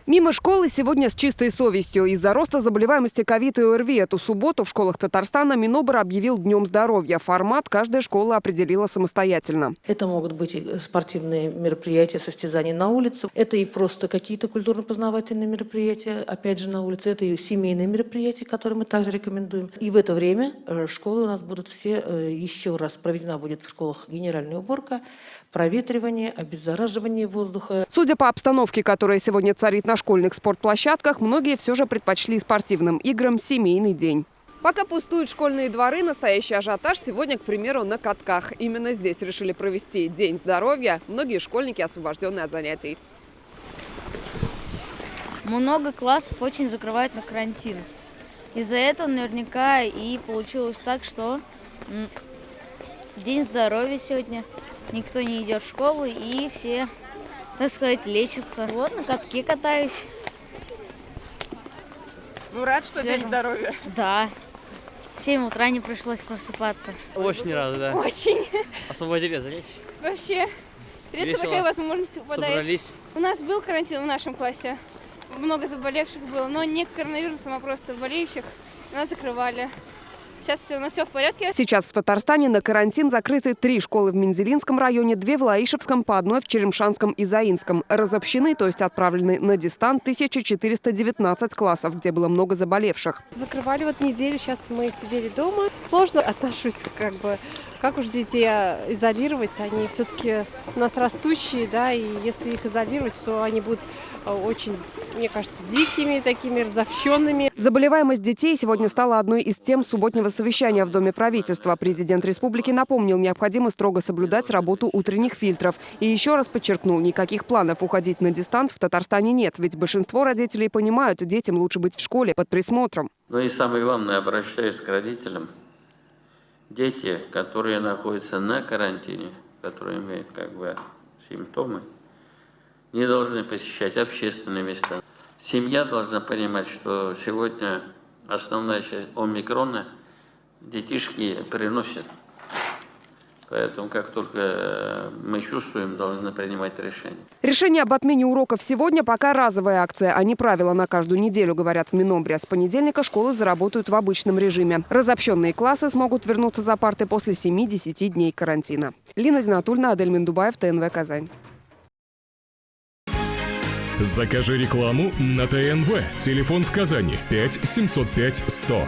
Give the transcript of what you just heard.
Мимо школы сегодня с чистой совестью. Из-за роста заболеваемости ковид и ОРВИ эту субботу в школах Татарстана Минобр объявил Днем здоровья. Формат каждая школа определила самостоятельно. Это могут быть и спортивные мероприятия, состязания на улице. Это и просто какие-то культурно-познавательные мероприятия, опять же, на улице. Это и семейные мероприятия, которые мы также рекомендуем. И в это время школы у нас будут все, еще раз проведена будет в школах генеральная уборка, проветривание, обеззараживание воздуха. Судя по обстановке, которая сегодня царит на школьных спортплощадках, многие все же предпочли спортивным играм семейный день. Пока пустуют школьные дворы, настоящий ажиотаж сегодня, к примеру, на катках. Именно здесь решили провести День здоровья многие школьники, освобожденные от занятий. Много классов очень закрывают на карантин. Из-за этого наверняка и получилось так, что День здоровья сегодня. Никто не идет в школу и все, так сказать, лечатся. Вот на катке катаюсь. Ну, рад, что День здоровья. Да. В 7 утра не пришлось просыпаться. Очень рад, да. Очень. Освободили занятия. Вообще. Редко Весело. такая возможность выпадает. Собрались. У нас был карантин в нашем классе. Много заболевших было, но не коронавирусом, а просто болеющих. Нас закрывали. Сейчас у нас все в порядке. Сейчас в Татарстане на карантин закрыты 3 школы в Мензелинском районе, 2 в Лаишевском, по 1 в Черемшанском и Заинском. Разобщены, то есть отправлены на дистант 1419 классов, где было много заболевших. Закрывали вот неделю, сейчас мы сидели дома. Сложно отношусь, как уж детей изолировать, они все-таки у нас растущие, да, и если их изолировать, то они будут очень, мне кажется, дикими, такими разобщенными. Заболеваемость детей сегодня стала одной из тем субботнего совещания в Доме правительства. Президент республики напомнил, необходимо строго соблюдать работу утренних фильтров. И еще раз подчеркнул, никаких планов уходить на дистант в Татарстане нет, ведь большинство родителей понимают, детям лучше быть в школе под присмотром. Ну и самое главное, обращаюсь к родителям. Дети, которые находятся на карантине, которые имеют симптомы, не должны посещать общественные места. Семья должна понимать, что сегодня основная часть омикрона детишки переносят. Поэтому, как только мы чувствуем, должны принимать решение. Решение об отмене уроков сегодня пока разовая акция, а не правило на каждую неделю, говорят в Минобре. С понедельника школы заработают в обычном режиме. Разобщенные классы смогут вернуться за парты после 7-10 дней карантина. Лина Зинатульна, Адель Миндубаев, ТНВ Казань. Закажи рекламу на ТНВ. Телефон в Казани 5 705 100.